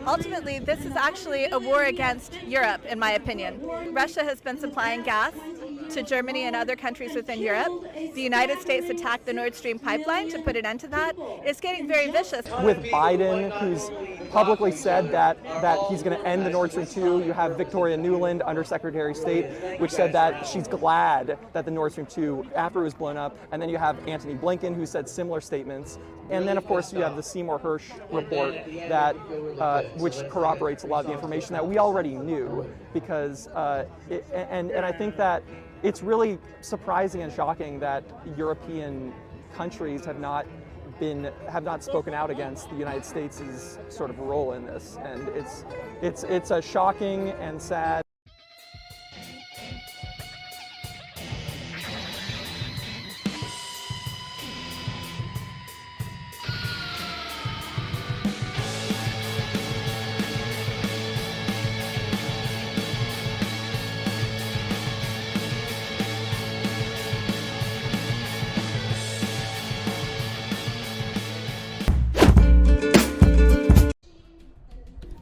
Ultimately, this is actually a war against Europe, in my opinion. Russia has been supplying gas to Germany and other countries within Europe. The United States attacked the Nord Stream pipeline to put an end to that. It's getting very vicious. With Biden, who's publicly said that he's going to end the Nord Stream 2, you have Victoria Nuland, Undersecretary of State, which said that she's glad that the Nord Stream 2, after it was blown up. And then you have Antony Blinken, who said similar statements. And then, of course, you have the Seymour Hersh report that which corroborates a lot of the information that we already knew. Because and I think that it's really surprising and shocking that European countries have not spoken out against the United States' sort of role in this, and it's a shocking and sad.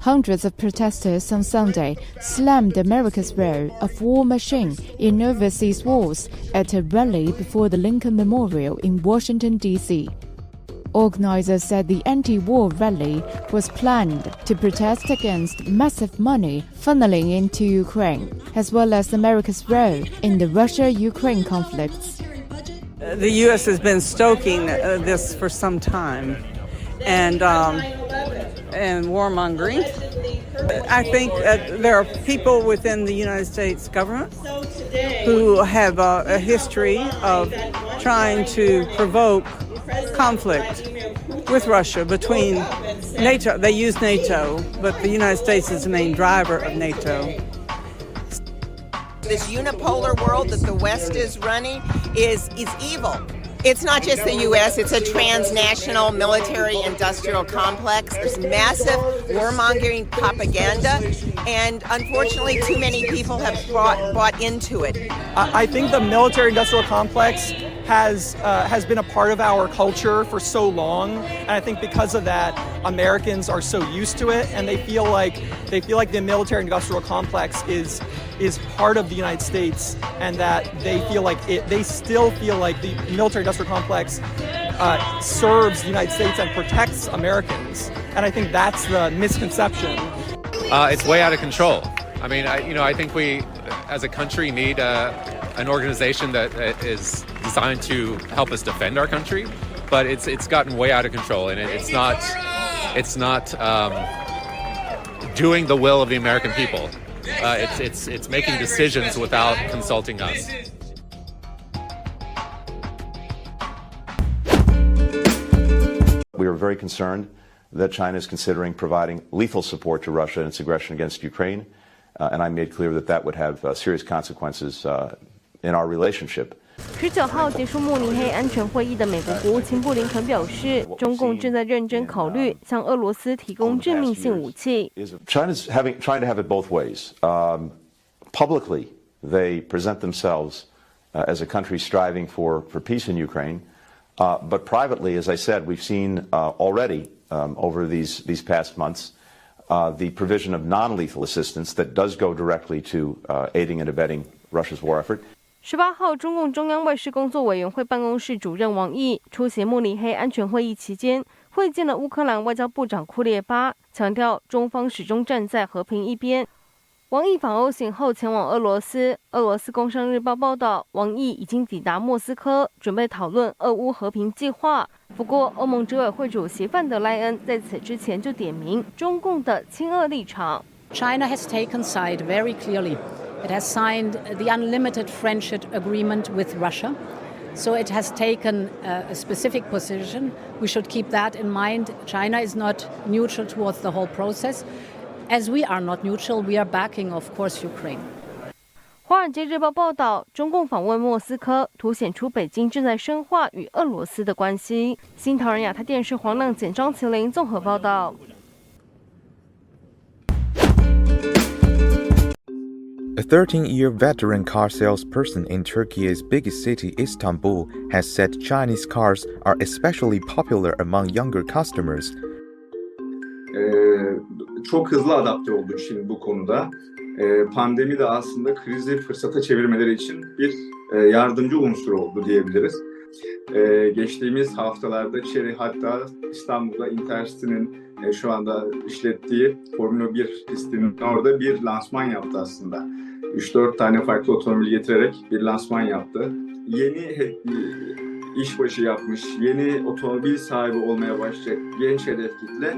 Hundreds of protesters on Sunday slammed America's role of war machine in overseas wars at a rally before the Lincoln Memorial in Washington, D.C. Organizers said the anti-war rally was planned to protest against massive money funneling into Ukraine, as well as America's role in the Russia-Ukraine conflicts. The U.S. has been stoking this for some time, and warmongering. I think there are people within the United States government who have a history of trying to provoke conflict with Russia between NATO. They use NATO, but the United States is the main driver of NATO. This unipolar world that the West is running is evil. It's not just the U.S., it's a transnational military-industrial complex. There's massive warmongering propaganda, and unfortunately too many people have bought into it. I think the military-industrial complex has been a part of our culture for so long, and I think because of that, Americans are so used to it, and they feel like the military-industrial complex is part of the United States, and that they still feel like the military-industrial complex serves the United States and protects Americans, and I think that's the misconception. It's way out of control. I mean, I think we, as a country, need an organization that is designed to help us defend our country, but it's gotten way out of control, and it's not doing the will of the American people. It's making decisions without consulting us. We are very concerned that China is considering providing lethal support to Russia in its aggression against Ukraine, and I made clear that would have serious consequences in our relationship. 19号结束慕尼黑安全会议的美国国务卿布林肯表示，中共正在认真考虑向俄罗斯提供致命性武器。China's trying to have it both ways. Publicly, they present themselves as a country striving for peace in Ukraine, but privately, as I said, we've seen already over these past months the provision of non-lethal assistance that does go directly to aiding and abetting Russia's war effort. 18号，中共中央外事工作委员会办公室主任王毅出席慕尼黑安全会议期间，会见了乌克兰外交部长库列巴，强调中方始终站在和平一边。王毅访欧行后前往俄罗斯。俄罗斯工商日报报道，王毅已经抵达莫斯科，准备讨论俄乌和平计划。不过，欧盟执委会主席范德莱恩在此之前就点名中共的亲俄立场。China has taken side very clearly. It has signed the unlimited friendship agreement with Russia. So it has taken a specific position. We should keep that in mind. China is not neutral towards the whole process. As we are not neutral, we are backing, of course, Ukraine. 华尔街日报报道，中共访问莫斯科，凸显出北京正在深化与俄罗斯的关系。新唐人亚太电视黄亮简张麒麟综合报道。A 13-year veteran car salesperson in Turkey's biggest city, Istanbul, has said Chinese cars are especially popular among younger customers. Çok hızlı adapte oldu Çin bu konuda. Pandemi de aslında krizi fırsata çevirmeleri için bir yardımcı unsur oldu diyebiliriz. Geçtiğimiz haftalarda Chery hatta İstanbul'da Intercity'nin şu anda işlettiği Formula 1 pistinin orada bir lansman yaptı aslında. 3-4 tane farklı otomobil getirerek bir lansman yaptı. Yeni işbaşı yapmış, yeni otomobil sahibi olmaya başlayacak genç hedef kitle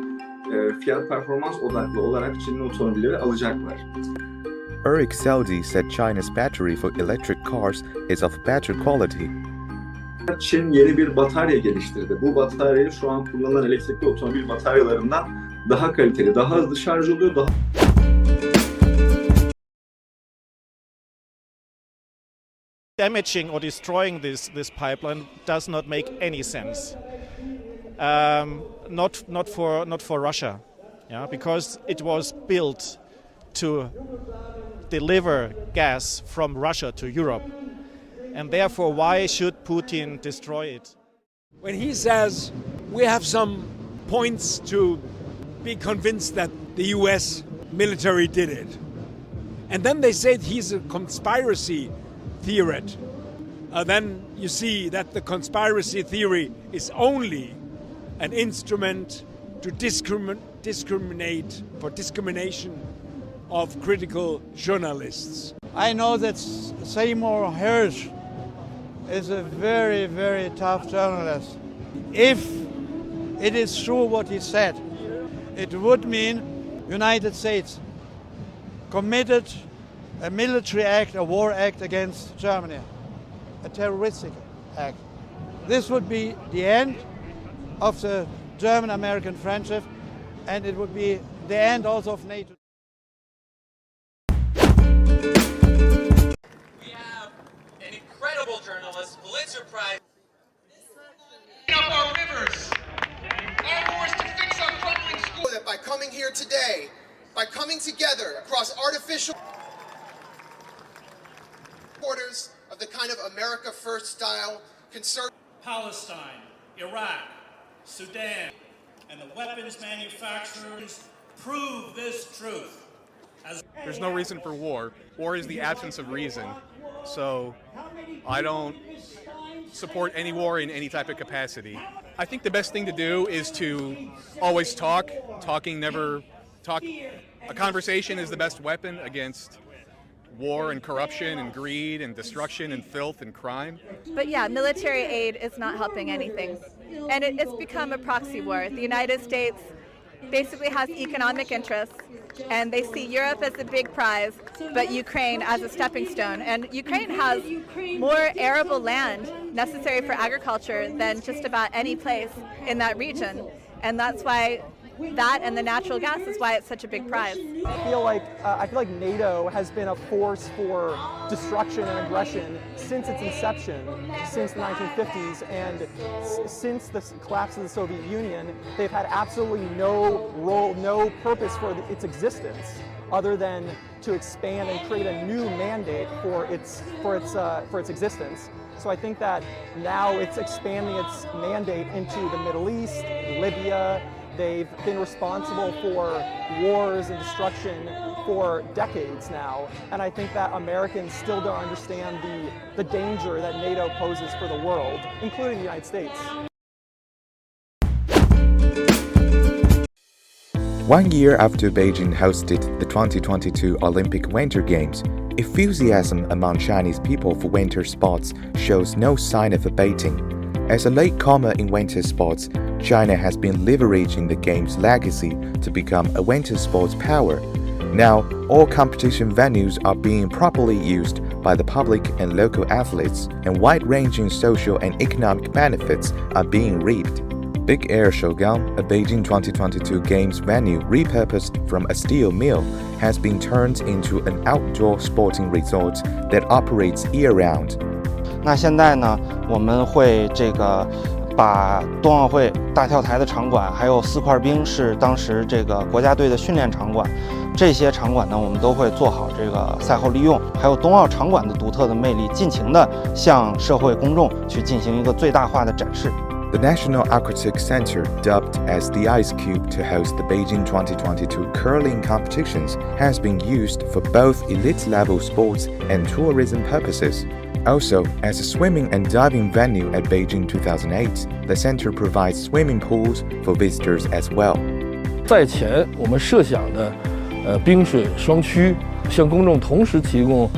fiyat performans odaklı olarak Çin'in otomobilleri alacaklar. Eric Saudi said China's battery for electric cars is of better quality. Çin yeni bir batarya geliştirdi. Bu batarya şu an kullanılan elektrikli otomobil bataryalarından daha kaliteli, daha hızlı şarj oluyor, daha damaging or destroying this pipeline does not make any sense. Not for Russia, yeah, because it was built to deliver gas from Russia to Europe, and therefore why should Putin destroy it? When he says we have some points to be convinced that the US military did it, and then they say he's a conspiracy theorist, then you see that the conspiracy theory is only an instrument to discriminate for discrimination of critical journalists. I know that Seymour Hersh is a very, very tough journalist. If it is true what he said, it would mean United States committed a military act, a war act against Germany, a terroristic act. This would be the end of the German-American friendship, and it would be the end also of NATO. We have an incredible journalist, Pulitzer Prize. Clean up our rivers, our wars to fix our crumbling schools. That by coming here today, by coming together across artificial borders of the kind of America First style conservative Palestine, Iraq, Sudan, and the weapons manufacturers prove this truth. There's no reason for war. War is the absence of reason. So I don't support any war in any type of capacity. I think the best thing to do is to always talk. A conversation is the best weapon against war and corruption and greed and destruction and filth and crime. But yeah, military aid is not helping anything. And it's become a proxy war. The United States basically has economic interests, and they see Europe as the big prize, but Ukraine as a stepping stone. And Ukraine has more arable land necessary for agriculture than just about any place in that region. And that's why that and the natural gas is why it's such a big prize. I feel like NATO has been a force for destruction and aggression since its inception, since the 1950s, and since the collapse of the Soviet Union, they've had absolutely no role, no purpose for its existence, other than to expand and create a new mandate for its existence. So I think that now it's expanding its mandate into the Middle East, Libya. They've been responsible for wars and destruction for decades now, and I think that Americans still don't understand the danger that NATO poses for the world, including the United States. 1 year after Beijing hosted the 2022 Olympic Winter Games, enthusiasm among Chinese people for winter sports shows no sign of abating. As a latecomer in winter sports, China has been leveraging the game's legacy to become a winter sports power. Now, all competition venues are being properly used by the public and local athletes, and wide-ranging social and economic benefits are being reaped. Big Air Shougang, a Beijing 2022 Games venue repurposed from a steel mill, has been turned into an outdoor sporting resort that operates year-round. 那现在呢，我们会把冬奥会大跳台的场馆，还有4块冰是当时国家队的训练场馆，这些场馆呢，我们都会做好这个赛后利用，还有冬奥场馆的独特的魅力，尽情的向社会公众去进行一个最大化的展示。The National Aquatic Center, dubbed as the Ice Cube to host the Beijing 2022 curling competitions, has been used for both elite-level sports and tourism purposes. Also, as a swimming and diving venue at Beijing 2008, the center provides swimming pools for visitors as well. 赛前我们设想的冰水双区，向公众同时提供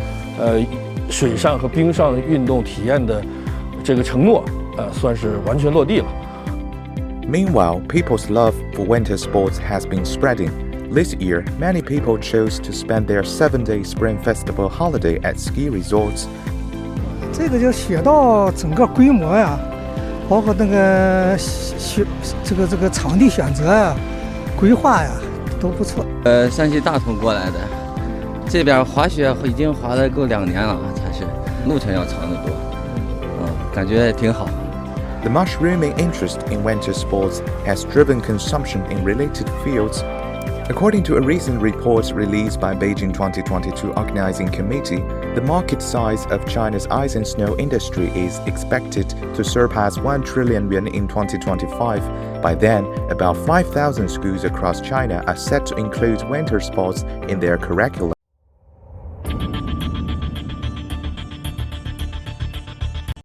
水上和冰上运动体验的这个承诺，算是完全落地了。Meanwhile, people's love for winter sports has been spreading. This year, many people chose to spend their 7-day Spring Festival holiday at ski resorts. 这个就写到整个规模呀，包括那个这个场地选择呀、规划呀，都不错。山西大同过来的，这边滑雪已经滑了够2年了，才是路程要长得多，感觉挺好。The mushrooming interest in winter sports has driven consumption in related fields. According to a recent report released by Beijing 2022 Organizing Committee, the market size of China's ice and snow industry is expected to surpass 1 trillion yuan in 2025. By then, about 5,000 schools across China are set to include winter sports in their curriculum.